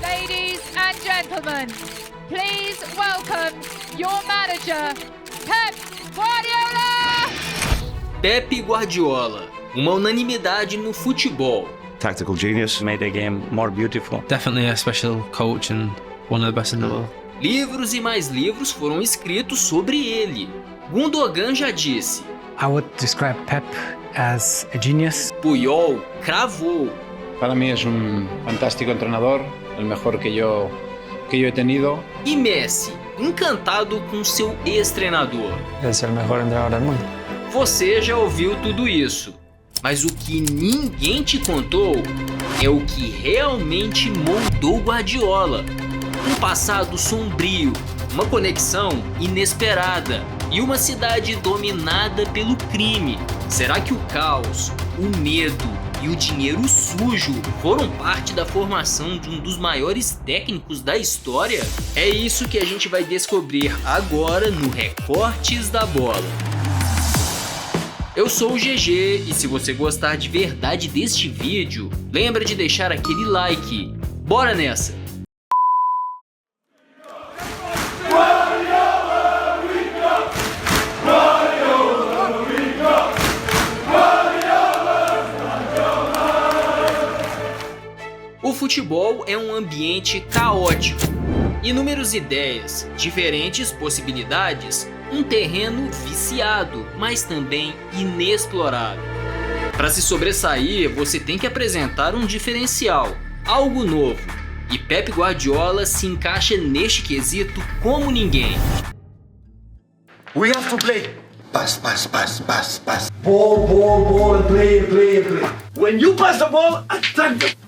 Ladies and gentlemen, please welcome your manager, Pep Guardiola! Pep Guardiola, uma unanimidade no futebol. Tactical genius. Made the game more beautiful. Definitely a special coach and one of the best in the world. Livros e mais livros foram escritos sobre ele. Gundogan já disse. I would describe Pep as a genius. Puyol cravou. Para mí es un fantástico entrenador, el mejor que yo he tenido. E Messi, encantado com seu ex-treinador. Es el mejor entrenador del mundo. Você já ouviu tudo isso, mas o que ninguém te contou é o que realmente moldou Guardiola. Um passado sombrio, uma conexão inesperada e uma cidade dominada pelo crime. Será que o caos, o medo e o dinheiro sujo foram parte da formação de um dos maiores técnicos da história? É isso que a gente vai descobrir agora no Recortes da Bola. Eu sou o GG e se você gostar de verdade deste vídeo, lembra de deixar aquele like. Bora nessa! O futebol é um ambiente caótico. Inúmeras ideias, diferentes possibilidades, um terreno viciado, mas também inexplorado. Para se sobressair, você tem que apresentar um diferencial, algo novo. E Pep Guardiola se encaixa neste quesito como ninguém. We have to play. Pass. Ball, play. When you pass the ball, attack the...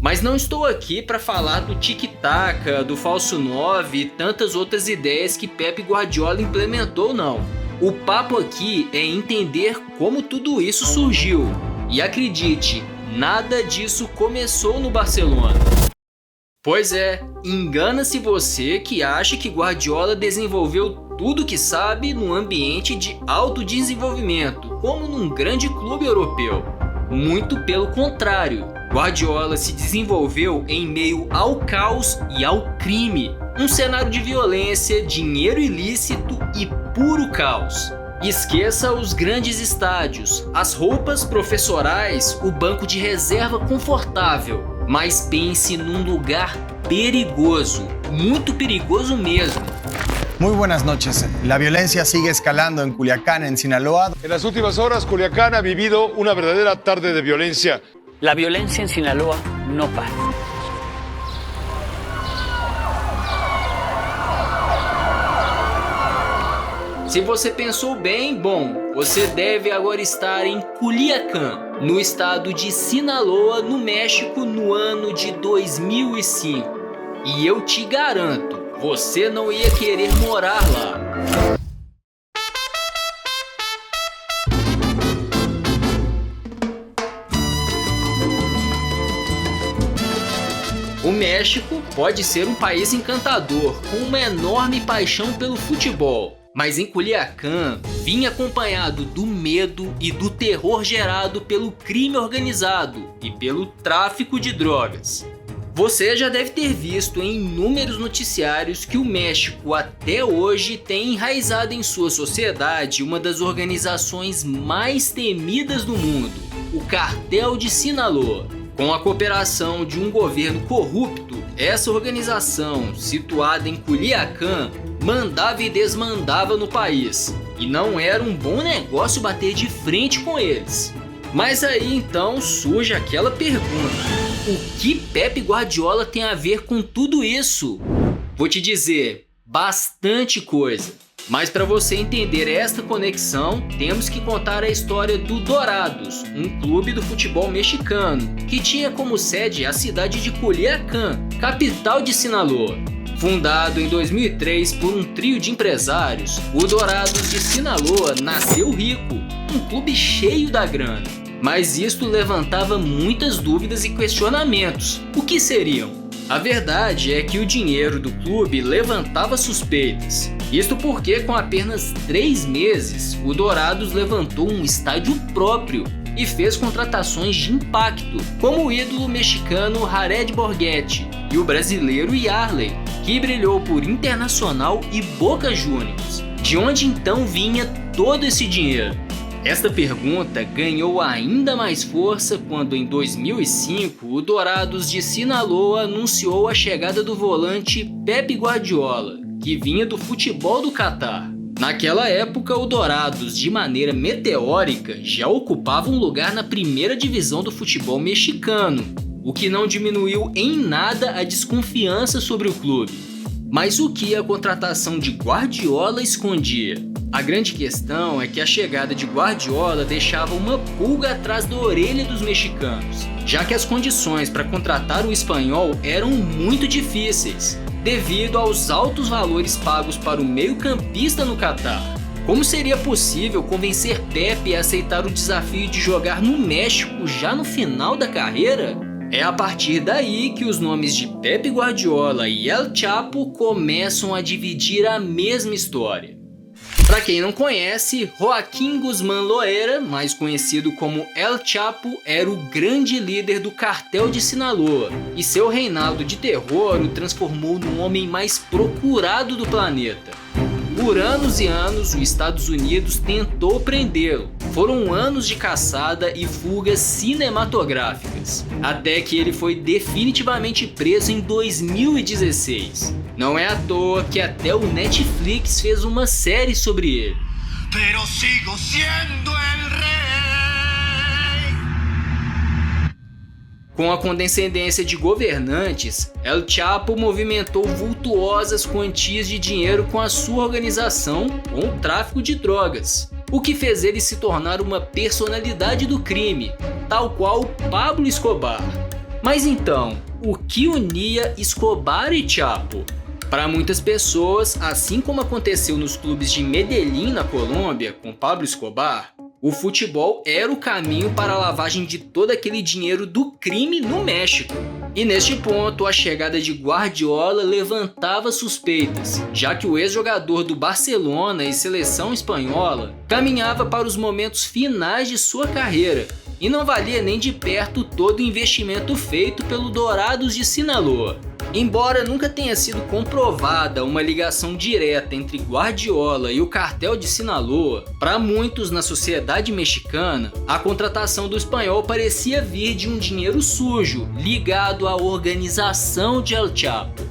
Mas não estou aqui para falar do tic-tac, do falso 9 e tantas outras ideias que Pep Guardiola implementou, não. O papo aqui é entender como tudo isso surgiu. E acredite, nada disso começou no Barcelona. Pois é, engana-se você que acha que Guardiola desenvolveu tudo que sabe no ambiente de autodesenvolvimento, como num grande clube europeu. Muito pelo contrário. Guardiola se desenvolveu em meio ao caos e ao crime. Um cenário de violência, dinheiro ilícito e puro caos. Esqueça os grandes estádios, as roupas professorais, o banco de reserva confortável. Mas pense num lugar perigoso, muito perigoso mesmo. Muy buenas noches. La violencia sigue escalando en Culiacán, en Sinaloa. En las últimas horas, Culiacán ha vivido una verdadera tarde de violencia. La violencia en Sinaloa no para. Se você pensou bem, bom, você deve agora estar em Culiacán, no estado de Sinaloa, no México, no ano de 2005. E eu te garanto, você não ia querer morar lá. O México pode ser um país encantador, com uma enorme paixão pelo futebol. Mas em Culiacán, vinha acompanhado do medo e do terror gerado pelo crime organizado e pelo tráfico de drogas. Você já deve ter visto em inúmeros noticiários que o México até hoje tem enraizado em sua sociedade uma das organizações mais temidas do mundo, o Cartel de Sinaloa. Com a cooperação de um governo corrupto, essa organização, situada em Culiacán, mandava e desmandava no país. E não era um bom negócio bater de frente com eles. Mas aí então surge aquela pergunta: o que Pep Guardiola tem a ver com tudo isso? Vou te dizer, bastante coisa. Mas para você entender esta conexão, temos que contar a história do Dorados, um clube do futebol mexicano, que tinha como sede a cidade de Culiacán, capital de Sinaloa. Fundado em 2003 por um trio de empresários, o Dorados de Sinaloa nasceu rico, um clube cheio da grana. Mas isto levantava muitas dúvidas e questionamentos. O que seriam? A verdade é que o dinheiro do clube levantava suspeitas. Isto porque com apenas 3 meses, o Dorados levantou um estádio próprio e fez contratações de impacto, como o ídolo mexicano Jared Borghetti e o brasileiro Yarley, que brilhou por Internacional e Boca Juniors. De onde então vinha todo esse dinheiro? Esta pergunta ganhou ainda mais força quando, em 2005, o Dourados de Sinaloa anunciou a chegada do volante Pep Guardiola, que vinha do futebol do Catar. Naquela época, o Dourados, de maneira meteórica, já ocupava um lugar na primeira divisão do futebol mexicano, o que não diminuiu em nada a desconfiança sobre o clube. Mas o que a contratação de Guardiola escondia? A grande questão é que a chegada de Guardiola deixava uma pulga atrás da orelha dos mexicanos, já que as condições para contratar o espanhol eram muito difíceis, devido aos altos valores pagos para o meio-campista no Catar. Como seria possível convencer Pepe a aceitar o desafio de jogar no México já no final da carreira? É a partir daí que os nomes de Pep Guardiola e El Chapo começam a dividir a mesma história. Para quem não conhece, Joaquín Guzmán Loera, mais conhecido como El Chapo, era o grande líder do cartel de Sinaloa, e seu reinado de terror o transformou no homem mais procurado do planeta. Por anos e anos, os Estados Unidos tentou prendê-lo. Foram anos de caçada e fugas cinematográficas, até que ele foi definitivamente preso em 2016. Não é à toa que até o Netflix fez uma série sobre ele. Pero sigo siendo el rey. Com a condescendência de governantes, El Chapo movimentou vultuosas quantias de dinheiro com a sua organização com o tráfico de drogas, o que fez ele se tornar uma personalidade do crime, tal qual Pablo Escobar. Mas então, o que unia Escobar e Chapo? Para muitas pessoas, assim como aconteceu nos clubes de Medellín, na Colômbia, com Pablo Escobar, o futebol era o caminho para a lavagem de todo aquele dinheiro do crime no México. E neste ponto, a chegada de Guardiola levantava suspeitas, já que o ex-jogador do Barcelona e seleção espanhola caminhava para os momentos finais de sua carreira, e não valia nem de perto todo o investimento feito pelo Dourados de Sinaloa. Embora nunca tenha sido comprovada uma ligação direta entre Guardiola e o cartel de Sinaloa, para muitos na sociedade mexicana, a contratação do espanhol parecia vir de um dinheiro sujo ligado à organização de El Chapo.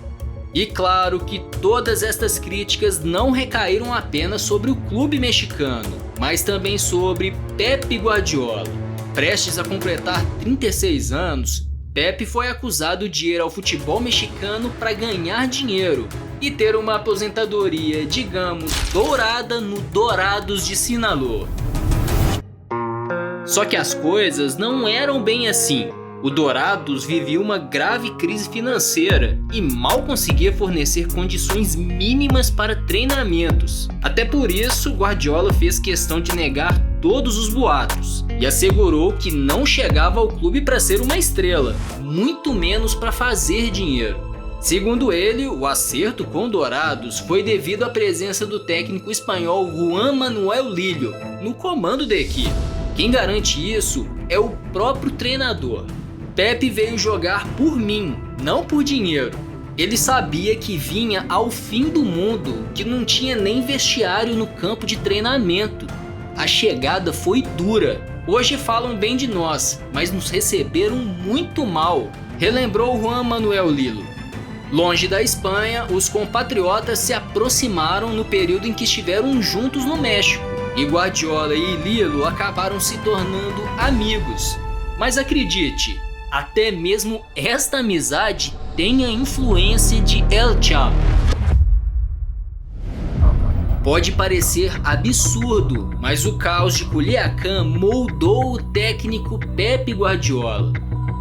E claro que todas estas críticas não recaíram apenas sobre o clube mexicano, mas também sobre Pep Guardiola. Prestes a completar 36 anos, Pepe foi acusado de ir ao futebol mexicano para ganhar dinheiro e ter uma aposentadoria, digamos, dourada no Dourados de Sinaloa. Só que as coisas não eram bem assim. O Dourados vivia uma grave crise financeira e mal conseguia fornecer condições mínimas para treinamentos. Até por isso, Guardiola fez questão de negar todos os boatos e assegurou que não chegava ao clube para ser uma estrela, muito menos para fazer dinheiro. Segundo ele, o acerto com Dourados foi devido à presença do técnico espanhol Juan Manuel Lillo no comando da equipe. Quem garante isso é o próprio treinador. Pepe veio jogar por mim, não por dinheiro. Ele sabia que vinha ao fim do mundo, que não tinha nem vestiário no campo de treinamento. A chegada foi dura. Hoje falam bem de nós, mas nos receberam muito mal, relembrou Juan Manuel Lillo. Longe da Espanha, os compatriotas se aproximaram no período em que estiveram juntos no México, e Guardiola e Lillo acabaram se tornando amigos. Mas acredite, até mesmo esta amizade tem a influência de El Chapo. Pode parecer absurdo, mas o caos de Culiacán moldou o técnico Pep Guardiola.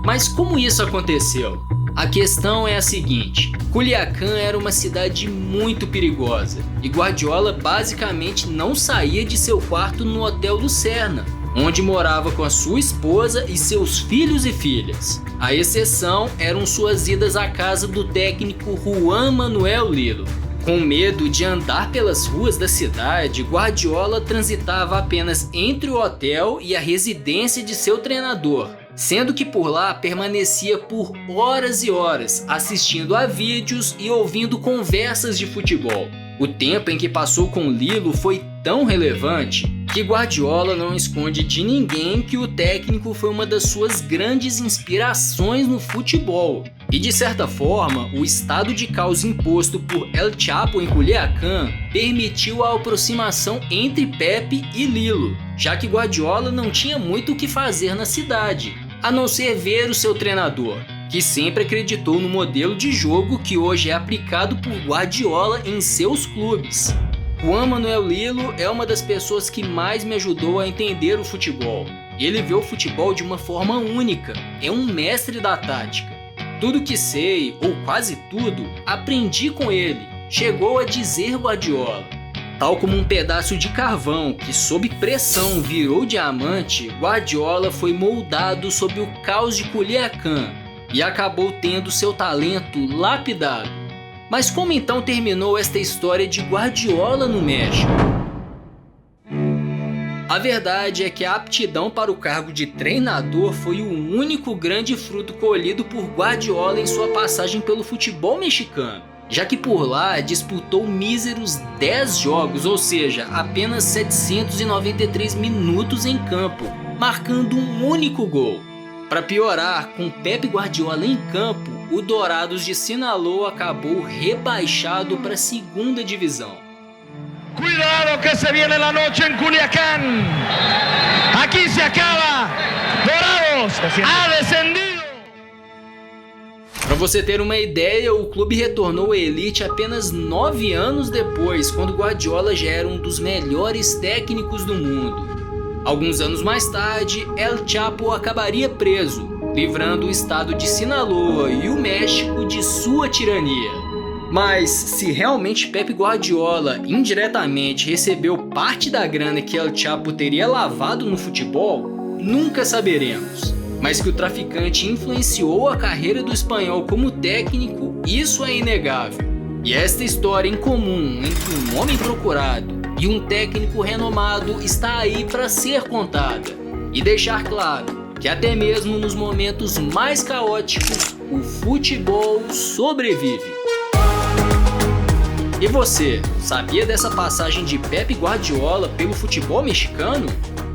Mas como isso aconteceu? A questão é a seguinte: Culiacán era uma cidade muito perigosa e Guardiola basicamente não saía de seu quarto no Hotel Lucerna, onde morava com a sua esposa e seus filhos e filhas. A exceção eram suas idas à casa do técnico Juan Manuel Lillo. Com medo de andar pelas ruas da cidade, Guardiola transitava apenas entre o hotel e a residência de seu treinador, sendo que por lá permanecia por horas e horas, assistindo a vídeos e ouvindo conversas de futebol. O tempo em que passou com Lilo foi tão relevante que Guardiola não esconde de ninguém que o técnico foi uma das suas grandes inspirações no futebol. E de certa forma, o estado de caos imposto por El Chapo em Culiacán permitiu a aproximação entre Pepe e Lilo, já que Guardiola não tinha muito o que fazer na cidade, a não ser ver o seu treinador, que sempre acreditou no modelo de jogo que hoje é aplicado por Guardiola em seus clubes. Juan Manuel Lillo é uma das pessoas que mais me ajudou a entender o futebol. Ele vê o futebol de uma forma única, é um mestre da tática. Tudo que sei, ou quase tudo, aprendi com ele, chegou a dizer Guardiola. Tal como um pedaço de carvão que sob pressão virou diamante, Guardiola foi moldado sob o caos de Culiacán e acabou tendo seu talento lapidado. Mas como então terminou esta história de Guardiola no México? A verdade é que a aptidão para o cargo de treinador foi o único grande fruto colhido por Guardiola em sua passagem pelo futebol mexicano, já que por lá disputou míseros 10 jogos, ou seja, apenas 793 minutos em campo, marcando um único gol. Para piorar, com Pep Guardiola em campo, o Dorados de Sinaloa acabou rebaixado para a segunda divisão. Cuidado que se viene la noche en Culiacán. Aquí se acaba. Dorados ha descendido. Para você ter uma ideia, o clube retornou à elite apenas 9 anos depois, quando Guardiola já era um dos melhores técnicos do mundo. Alguns anos mais tarde, El Chapo acabaria preso, livrando o estado de Sinaloa e o México de sua tirania. Mas se realmente Pep Guardiola indiretamente recebeu parte da grana que El Chapo teria lavado no futebol, nunca saberemos. Mas que o traficante influenciou a carreira do espanhol como técnico, isso é inegável. E esta história em comum entre um homem procurado e um técnico renomado está aí para ser contada e deixar claro que até mesmo nos momentos mais caóticos, o futebol sobrevive. E você, sabia dessa passagem de Pep Guardiola pelo futebol mexicano?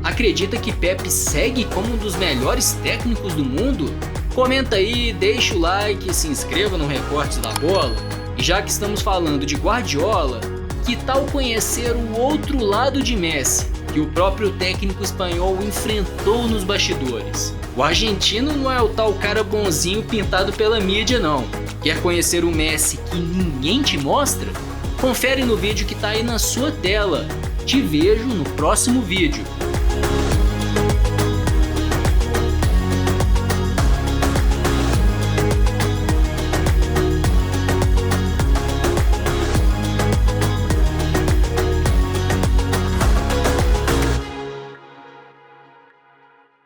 Acredita que Pep segue como um dos melhores técnicos do mundo? Comenta aí, deixa o like e se inscreva no Recortes da Bola. E já que estamos falando de Guardiola, que tal conhecer o outro lado de Messi, que o próprio técnico espanhol enfrentou nos bastidores? O argentino não é o tal cara bonzinho pintado pela mídia não. Quer conhecer o Messi que ninguém te mostra? Confere no vídeo que tá aí na sua tela. Te vejo no próximo vídeo.